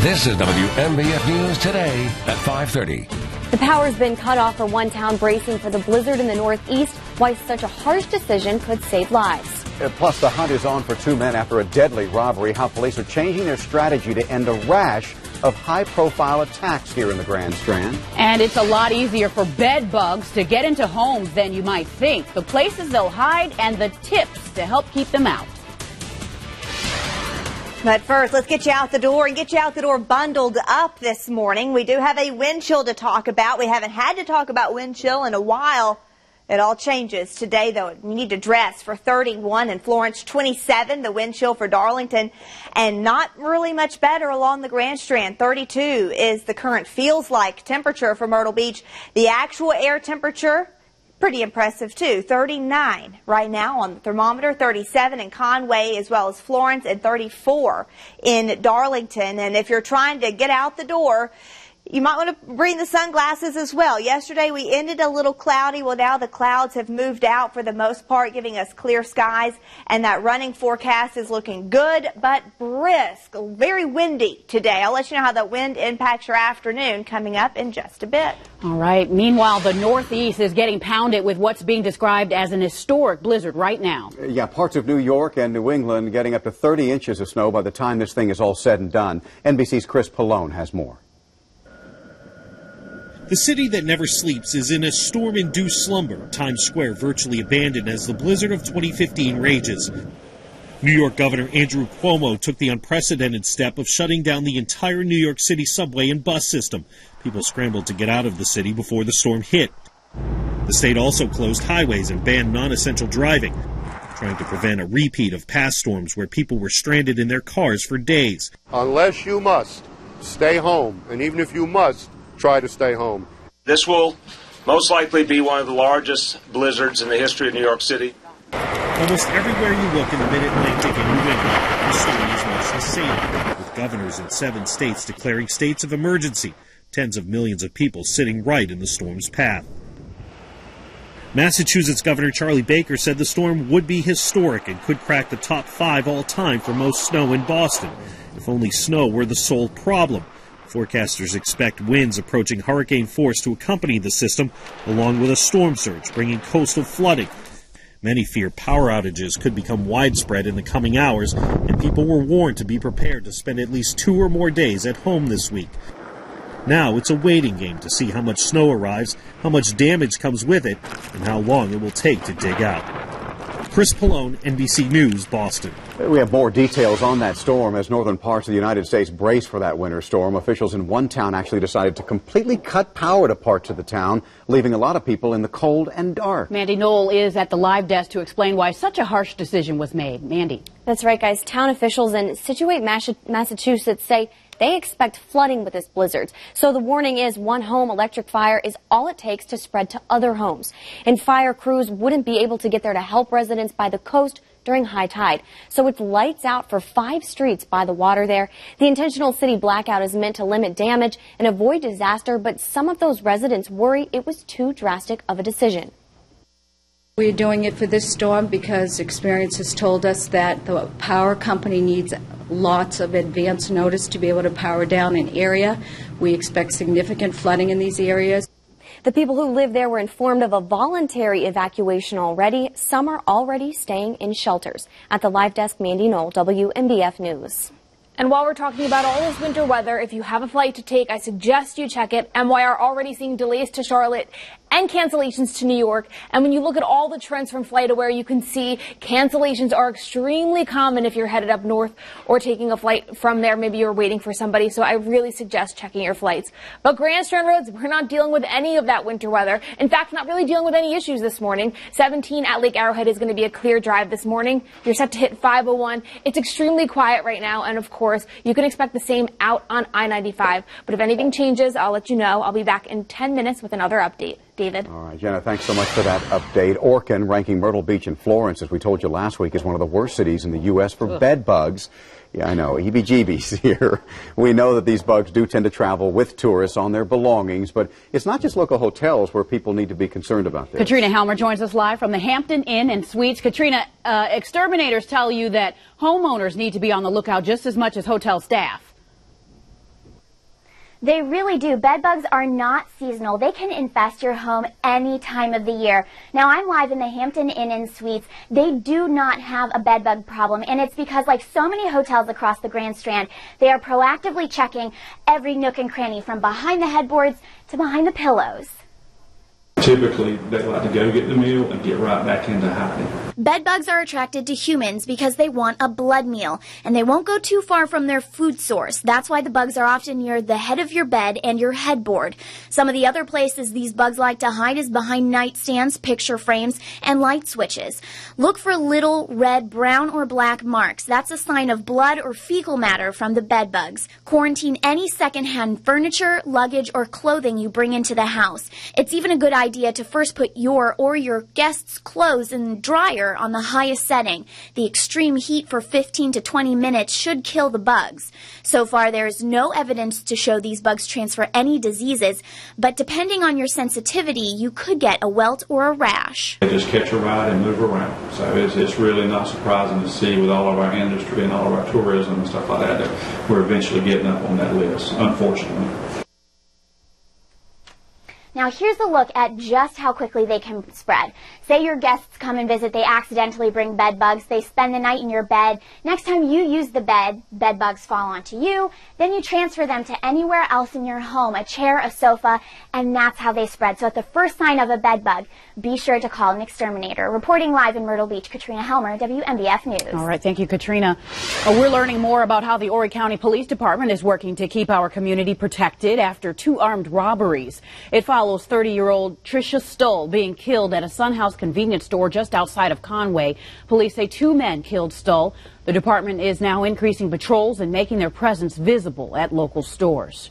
This is WMBF News Today at 5:30. The power's been cut off for one town bracing for the blizzard in the Northeast. Why such a harsh decision could save lives. Plus, the hunt is on for two men after a deadly robbery. How police are changing their strategy to end a rash of high-profile attacks here in the Grand Strand. And it's a lot easier for bed bugs to get into homes than you might think. The places they'll hide and the tips to help keep them out. But first, let's get you out the door and get you out the door bundled up this morning. We do have a wind chill to talk about. We haven't had to talk about wind chill in a while. It all changes today, though. You need to dress for 31 in Florence, 27, the wind chill for Darlington, and not really much better along the Grand Strand. 32 is the current feels like temperature for Myrtle Beach. The actual air temperature, pretty impressive, too. 39 right now on the thermometer, 37 in Conway as well as Florence, and 34 in Darlington. And if you're trying to get out the door, you might want to bring the sunglasses as well. Yesterday we ended a little cloudy. Well, now the clouds have moved out for the most part, giving us clear skies. And that running forecast is looking good, but brisk. Very windy today. I'll let you know how the wind impacts your afternoon coming up in just a bit. All right. Meanwhile, the Northeast is getting pounded with what's being described as an historic blizzard right now. Yeah, parts of New York and New England getting up to 30 inches of snow by the time this thing is all said and done. NBC's Chris Pallone has more. The city that never sleeps is in a storm-induced slumber. Times Square virtually abandoned as the blizzard of 2015 rages. New York Governor Andrew Cuomo took the unprecedented step of shutting down the entire New York City subway and bus system. People scrambled to get out of the city before the storm hit. The state also closed highways and banned non-essential driving, trying to prevent a repeat of past storms where people were stranded in their cars for days. Unless you must, stay home. And even if you must, try to stay home. This will most likely be one of the largest blizzards in the history of New York City. Almost everywhere you look in the Mid-Atlantic and New England, the story is much the same, with governors in 7 states declaring states of emergency, tens of millions of people sitting right in the storm's path. Massachusetts Governor Charlie Baker said the storm would be historic and could crack the top 5 all time for most snow in Boston, if only snow were the sole problem. Forecasters expect winds approaching hurricane force to accompany the system, along with a storm surge, bringing coastal flooding. Many fear power outages could become widespread in the coming hours, and people were warned to be prepared to spend at least 2 or more days at home this week. Now it's a waiting game to see how much snow arrives, how much damage comes with it, and how long it will take to dig out. Chris Pallone, NBC News, Boston. We have more details on that storm as northern parts of the United States brace for that winter storm. Officials in one town actually decided to completely cut power to parts of the town, leaving a lot of people in the cold and dark. Mandy Knoll is at the live desk to explain why such a harsh decision was made. Mandy. That's right, guys. Town officials in Scituate, Massachusetts say they expect flooding with this blizzard. So the warning is one home electric fire is all it takes to spread to other homes. And fire crews wouldn't be able to get there to help residents by the coast during high tide. So it's lights out for 5 streets by the water there. The intentional city blackout is meant to limit damage and avoid disaster, but some of those residents worry it was too drastic of a decision. We're doing it for this storm because experience has told us that the power company needs lots of advance notice to be able to power down an area. We expect significant flooding in these areas. The people who live there were informed of a voluntary evacuation already. Some are already staying in shelters. At the live desk, Mandy Knoll, WMBF News. And while we're talking about all this winter weather, if you have a flight to take, I suggest you check it. MYR already seeing delays to Charlotte and cancellations to New York. And when you look at all the trends from FlightAware, you can see cancellations are extremely common if you're headed up north or taking a flight from there. Maybe you're waiting for somebody. So I really suggest checking your flights. But Grand Strand roads, we're not dealing with any of that winter weather. In fact, not really dealing with any issues this morning. 17 at Lake Arrowhead is going to be a clear drive this morning. You're set to hit 501. It's extremely quiet right now. And of course, you can expect the same out on I-95. But if anything changes, I'll let you know. I'll be back in 10 minutes with another update. David. All right, Jenna, thanks so much for that update. Orkin, ranking Myrtle Beach and Florence, as we told you last week, is one of the worst cities in the U.S. for bed bugs. Yeah, I know, heebie-jeebies here. We know that these bugs do tend to travel with tourists on their belongings, but it's not just local hotels where people need to be concerned about this. Katrina Helmer joins us live from the Hampton Inn and Suites. Katrina, exterminators tell you that homeowners need to be on the lookout just as much as hotel staff. They really do. Bed bugs are not seasonal. They can infest your home any time of the year. Now, I'm live in the Hampton Inn & Suites. They do not have a bed bug problem, and it's because, like so many hotels across the Grand Strand, they are proactively checking every nook and cranny from behind the headboards to behind the pillows. Typically, they like to go get the meal and get right back into hiding. Bed bugs are attracted to humans because they want a blood meal, and they won't go too far from their food source. That's why the bugs are often near the head of your bed and your headboard. Some of the other places these bugs like to hide is behind nightstands, picture frames, and light switches. Look for little red, brown, or black marks. That's a sign of blood or fecal matter from the bed bugs. Quarantine any secondhand furniture, luggage, or clothing you bring into the house. It's even a good idea to first put your or your guests' clothes in the dryer on the highest setting. The extreme heat for 15 to 20 minutes should kill the bugs. So far, there is no evidence to show these bugs transfer any diseases, but depending on your sensitivity, you could get a welt or a rash. They just catch a ride and move around. So it's really not surprising to see with all of our industry and all of our tourism and stuff like that, that we're eventually getting up on that list, unfortunately. Now here's a look at just how quickly they can spread. Say your guests come and visit, they accidentally bring bed bugs, they spend the night in your bed. Next time you use the bed bugs fall onto you. Then you transfer them to anywhere else in your home, a chair, a sofa, and that's how they spread. So at the first sign of a bed bug, be sure to call an exterminator. Reporting live in Myrtle Beach, Katrina Helmer, WMBF News. All right, thank you, Katrina. We're learning more about how the Horry County Police Department is working to keep our community protected after 2 armed robberies. It follows 30-year-old Tricia Stoll being killed at a Sun House convenience store just outside of Conway. Police say 2 men killed Stoll. The department is now increasing patrols and making their presence visible at local stores.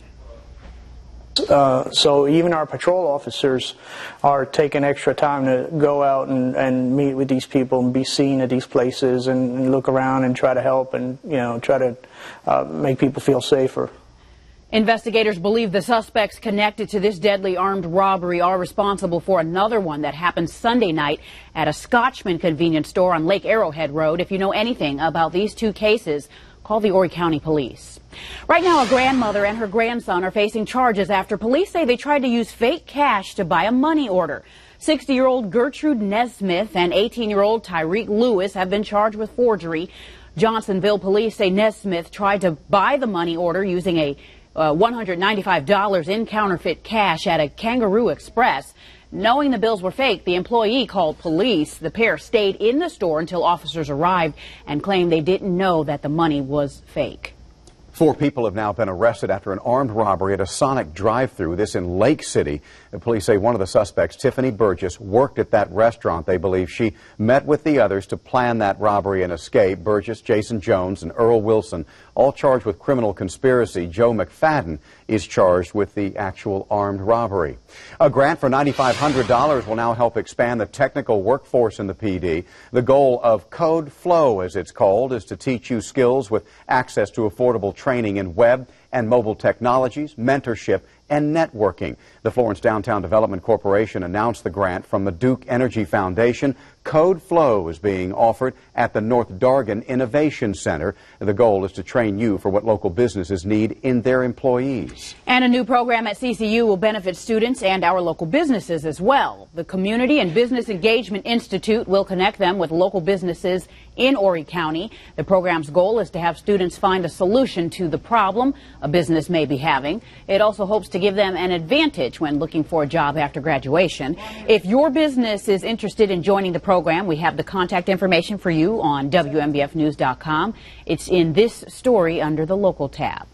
So even our patrol officers are taking extra time to go out and meet with these people and be seen at these places and look around and try to help and, you know, try to make people feel safer. Investigators believe the suspects connected to this deadly armed robbery are responsible for another one that happened Sunday night at a Scotchman convenience store on Lake Arrowhead Road. If you know anything about these 2 cases, call the Horry County Police. Right now, a grandmother and her grandson are facing charges after police say they tried to use fake cash to buy a money order. 60-year-old Gertrude Nesmith and 18-year-old Tyreek Lewis have been charged with forgery. Johnsonville police say Nesmith tried to buy the money order using a $195 in counterfeit cash at a Kangaroo Express. Knowing the bills were fake, the employee called police. The pair stayed in the store until officers arrived and claimed they didn't know that the money was fake. 4 people have now been arrested after an armed robbery at a Sonic drive-thru, this in Lake City. The police say one of the suspects, Tiffany Burgess, worked at that restaurant. They believe she met with the others to plan that robbery and escape. Burgess, Jason Jones, and Earl Wilson, all charged with criminal conspiracy. Joe McFadden is charged with the actual armed robbery. A grant for $9,500 will now help expand the technical workforce in the PD. The goal of Code Flow, as it's called, is to teach you skills with access to affordable training in web and mobile technologies, mentorship, and networking. The Florence Downtown Development Corporation announced the grant from the Duke Energy Foundation. Code Flow is being offered at the North Dargan Innovation Center. The goal is to train you for what local businesses need in their employees. And a new program at CCU will benefit students and our local businesses as well. The Community and Business Engagement Institute will connect them with local businesses in Horry County. The program's goal is to have students find a solution to the problem a business may be having. It also hopes to give them an advantage when looking for a job after graduation. If your business is interested in joining the program, we have the contact information for you on WMBFnews.com. It's in this story under the local tab.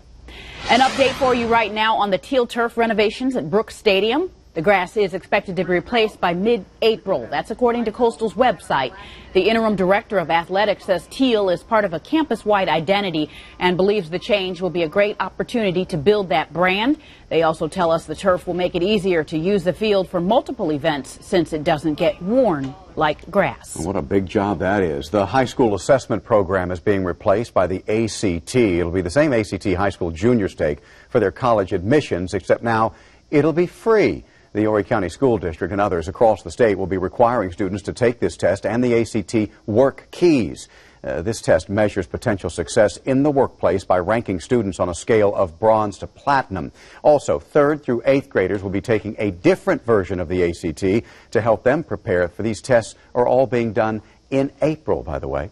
An update for you right now on the teal turf renovations at Brooks Stadium. The grass is expected to be replaced by mid-April. That's according to Coastal's website. The interim director of athletics says teal is part of a campus-wide identity and believes the change will be a great opportunity to build that brand. They also tell us the turf will make it easier to use the field for multiple events since it doesn't get worn like grass. What a big job that is. The high school assessment program is being replaced by the ACT. It'll be the same ACT high school junior stake for their college admissions, except now it'll be free. The Horry County School District and others across the state will be requiring students to take this test and the ACT work keys. This test measures potential success in the workplace by ranking students on a scale of bronze to platinum. Also, 3rd through 8th graders will be taking a different version of the ACT to help them prepare for these tests are all being done in April, by the way.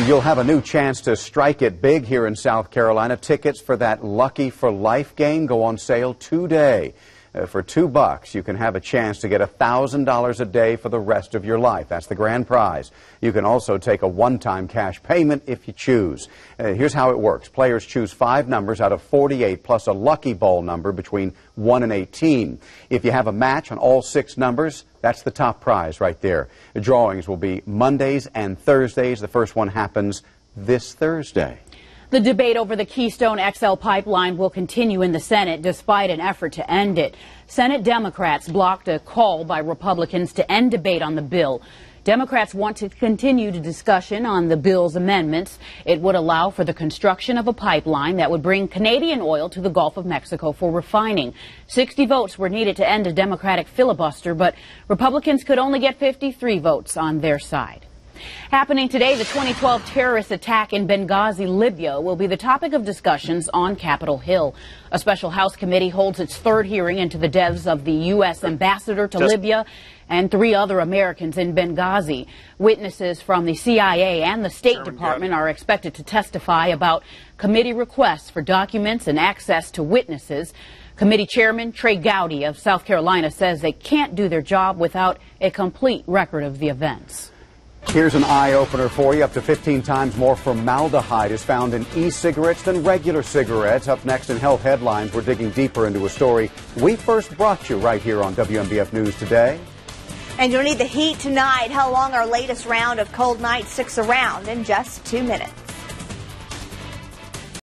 You'll have a new chance to strike it big here in South Carolina. Tickets for that Lucky for Life game go on sale today. For $2, you can have a chance to get $1,000 a day for the rest of your life. That's the grand prize. You can also take a one-time cash payment if you choose. Here's how it works. Players choose 5 numbers out of 48 plus a lucky ball number between 1 and 18. If you have a match on all 6 numbers, that's the top prize right there. The drawings will be Mondays and Thursdays. The first one happens this Thursday. The debate over the Keystone XL pipeline will continue in the Senate despite an effort to end it. Senate Democrats blocked a call by Republicans to end debate on the bill. Democrats want to continue the discussion on the bill's amendments. It would allow for the construction of a pipeline that would bring Canadian oil to the Gulf of Mexico for refining. 60 votes were needed to end a Democratic filibuster, but Republicans could only get 53 votes on their side. Happening today, the 2012 terrorist attack in Benghazi, Libya, will be the topic of discussions on Capitol Hill. A special House committee holds its 3rd hearing into the deaths of the U.S. ambassador to Libya and 3 other Americans in Benghazi. Witnesses from the CIA and the State Department are expected to testify about committee requests for documents and access to witnesses. Committee Chairman Trey Gowdy of South Carolina says they can't do their job without a complete record of the events. Here's an eye-opener for you. Up to 15 times more formaldehyde is found in e-cigarettes than regular cigarettes. Up next in Health Headlines, we're digging deeper into a story we first brought you right here on WMBF News Today. And you'll need the heat tonight. How long our latest round of cold nights sticks around in just 2 minutes.